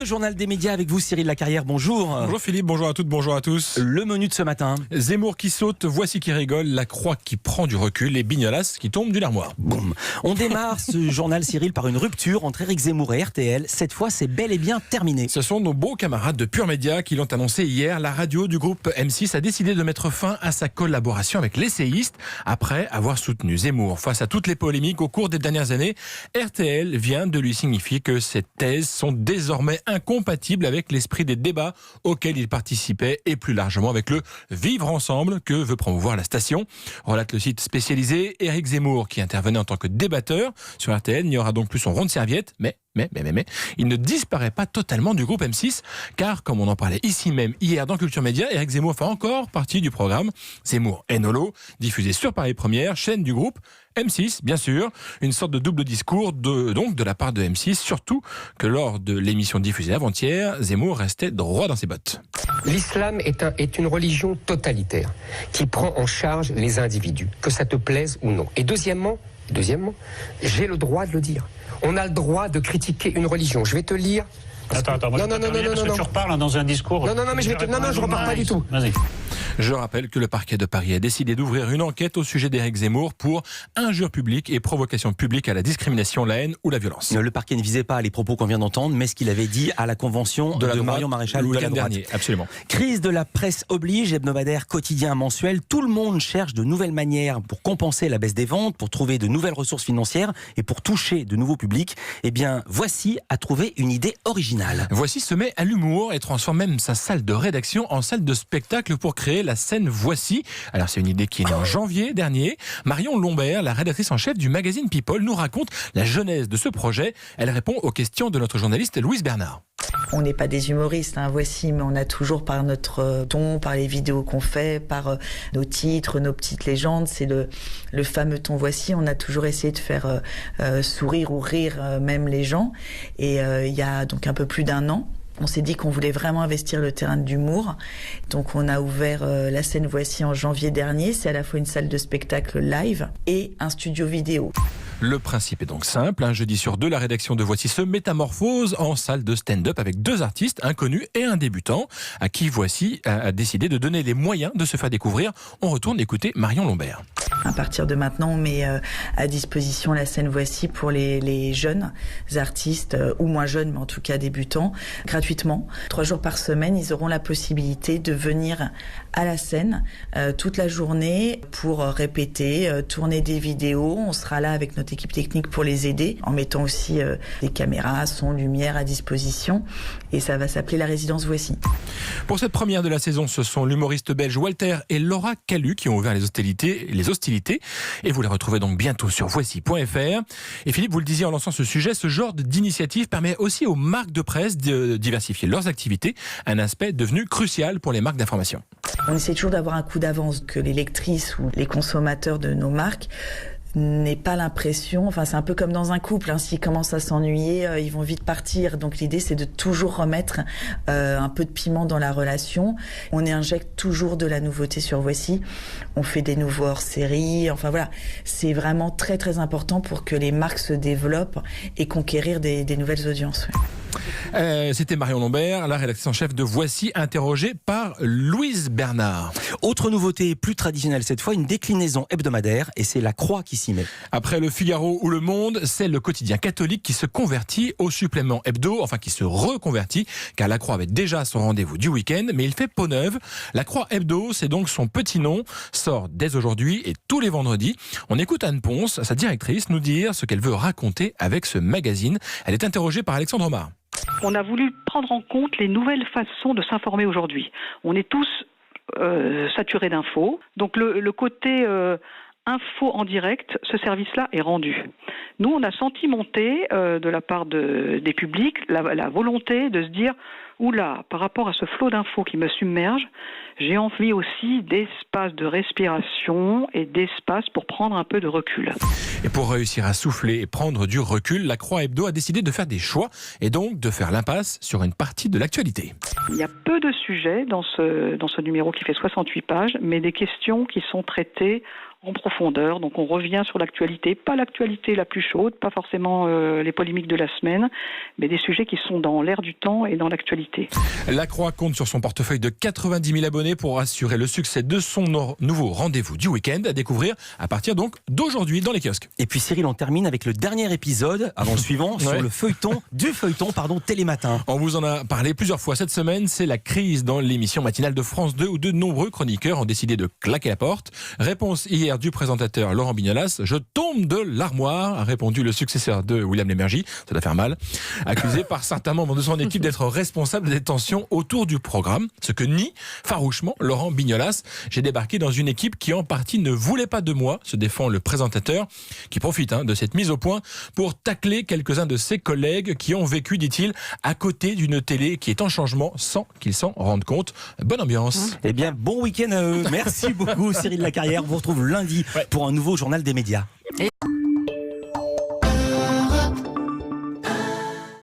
Le journal des médias avec vous, Cyril Lacarrière, bonjour. Bonjour Philippe, bonjour à toutes, bonjour à tous. Le menu de ce matin. Zemmour qui saute, Voici qui rigole, la croix qui prend du recul et Bignolas qui tombe d'une armoire. Boum. On démarre ce journal, Cyril, par une rupture entre Éric Zemmour et RTL. Cette fois, c'est bel et bien terminé. Ce sont nos beaux camarades de Pure Média qui l'ont annoncé hier. La radio du groupe M6 a décidé de mettre fin à sa collaboration avec l'essayiste après avoir soutenu Zemmour. Face à toutes les polémiques au cours des dernières années, RTL vient de lui signifier que ces thèses sont désormais incompatibles avec l'esprit des débats auxquels il participait et plus largement avec le vivre ensemble que veut promouvoir la station. Relate le site spécialisé. Éric Zemmour, qui intervenait en tant que débatteur sur RTL, n'y aura donc plus son rond de serviette, mais il ne disparaît pas totalement du groupe M6, car comme on en parlait ici même hier dans Culture Média, Éric Zemmour fait encore partie du programme Zemmour et Nolo, diffusé sur Paris Première, chaîne du groupe M6, bien sûr, une sorte de double discours de la part de M6, surtout que lors de l'émission diffusée avant-hier, Zemmour restait droit dans ses bottes. L'islam est une religion totalitaire qui prend en charge les individus, que ça te plaise ou non. Et deuxièmement, j'ai le droit de le dire. On a le droit de critiquer une religion. Je vais te lire. Attends, moi non. tu reparles dans un discours. Non, je repars pas du tout. Vas-y. Je rappelle que le parquet de Paris a décidé d'ouvrir une enquête au sujet d'Éric Zemmour pour injure publique et provocation publique à la discrimination, la haine ou la violence. Le parquet ne visait pas les propos qu'on vient d'entendre, mais ce qu'il avait dit à la convention de Marion Maréchal le de la week-end droite. dernier, absolument. Crise de la presse oblige, hebdomadaire, quotidien, mensuel. Tout le monde cherche de nouvelles manières pour compenser la baisse des ventes, pour trouver de nouvelles ressources financières et pour toucher de nouveaux publics. Eh bien, Voici a trouvé une idée originale. Voici se met à l'humour et transforme même sa salle de rédaction en salle de spectacle pour créer la scène Voici. Alors c'est une idée qui est née en janvier dernier. Marion Lombert, la rédactrice en chef du magazine People, nous raconte la genèse de ce projet. Elle répond aux questions de notre journaliste Louise Bernard. On n'est pas des humoristes, Voici, mais on a toujours par notre ton, par les vidéos qu'on fait, par nos titres, nos petites légendes, c'est le fameux ton Voici. On a toujours essayé de faire sourire ou rire même les gens. Et il y a donc un peu plus d'un an, on s'est dit qu'on voulait vraiment investir le terrain d'humour. Donc on a ouvert la scène Voici en janvier dernier. C'est à la fois une salle de spectacle live et un studio vidéo. Le principe est donc simple. Un jeudi sur deux, la rédaction de Voici se métamorphose en salle de stand-up avec deux artistes, inconnus et un débutant, à qui Voici a décidé de donner les moyens de se faire découvrir. On retourne écouter Marion Lombert. À partir de maintenant, on met à disposition la scène Voici pour les jeunes artistes, ou moins jeunes, mais en tout cas débutants, gratuitement. 3 jours par semaine, ils auront la possibilité de venir à la scène toute la journée pour répéter, tourner des vidéos. On sera là avec notre équipe technique pour les aider, en mettant aussi des caméras, son, lumière à disposition. Et ça va s'appeler la résidence Voici. Pour cette première de la saison, ce sont l'humoriste belge Walter et Laura Calu qui ont ouvert les hostilités. Et vous les retrouvez donc bientôt sur voici.fr. Et Philippe, vous le disiez en lançant ce sujet, ce genre d'initiative permet aussi aux marques de presse de diversifier leurs activités, un aspect devenu crucial pour les marques d'information. On essaie toujours d'avoir un coup d'avance, que les lectrices ou les consommateurs de nos marques n'aient pas l'impression, c'est un peu comme dans un couple, s'ils commencent à s'ennuyer, ils vont vite partir. Donc l'idée, c'est de toujours remettre un peu de piment dans la relation. On injecte toujours de la nouveauté sur Voici. On fait des nouveaux hors-séries. C'est vraiment très très important pour que les marques se développent et conquérir des nouvelles audiences. C'était Marion Lombert, la rédactrice en chef de Voici, interrogée par Louise Bernard. Autre nouveauté, plus traditionnelle cette fois, une déclinaison hebdomadaire, et c'est la Croix qui s'y met. Après Le Figaro ou Le Monde, c'est le quotidien catholique qui se convertit au supplément hebdo, qui se reconvertit, car la Croix avait déjà son rendez-vous du week-end, mais il fait peau neuve. La Croix hebdo, c'est donc son petit nom, sort dès aujourd'hui et tous les vendredis. On écoute Anne Ponce, sa directrice, nous dire ce qu'elle veut raconter avec ce magazine. Elle est interrogée par Alexandre Omar. On a voulu prendre en compte les nouvelles façons de s'informer aujourd'hui. On est tous saturés d'infos. Donc le côté info en direct, ce service-là est rendu. Nous, on a senti monter de la part des publics la volonté de se dire « Oula, par rapport à ce flot d'infos qui me submerge, j'ai envie aussi d'espace de respiration et d'espace pour prendre un peu de recul. » Et pour réussir à souffler et prendre du recul, la Croix Hebdo a décidé de faire des choix et donc de faire l'impasse sur une partie de l'actualité. Il y a peu de sujets dans ce numéro qui fait 68 pages, mais des questions qui sont traitées en profondeur. Donc on revient sur l'actualité, pas l'actualité la plus chaude, pas forcément les polémiques de la semaine, mais des sujets qui sont dans l'air du temps et dans l'actualité. La Croix compte sur son portefeuille de 90 000 abonnés pour assurer le succès de son nouveau rendez-vous du week-end, à découvrir à partir donc d'aujourd'hui dans les kiosques. Et puis Cyril, on termine avec le dernier épisode, avant le suivant, sur le feuilleton Télématin. On vous en a parlé plusieurs fois cette semaine, c'est la crise dans l'émission matinale de France 2 où de nombreux chroniqueurs ont décidé de claquer la porte. Réponse hier du présentateur Laurent Bignolas, je tombe de l'armoire, a répondu le successeur de William Lémergie, ça doit faire mal, accusé par certains membres de son équipe d'être responsable des tensions autour du programme, ce que nie farouchement Laurent Bignolas. J'ai débarqué dans une équipe qui en partie ne voulait pas de moi, se défend le présentateur, qui profite de cette mise au point pour tacler quelques-uns de ses collègues qui ont vécu, dit-il, à côté d'une télé qui est en changement sans qu'ils s'en rendent compte. Bonne ambiance. Eh bien, bon week-end à eux. Merci beaucoup Cyril Lacarrière. On vous retrouve lundi pour un nouveau journal des médias.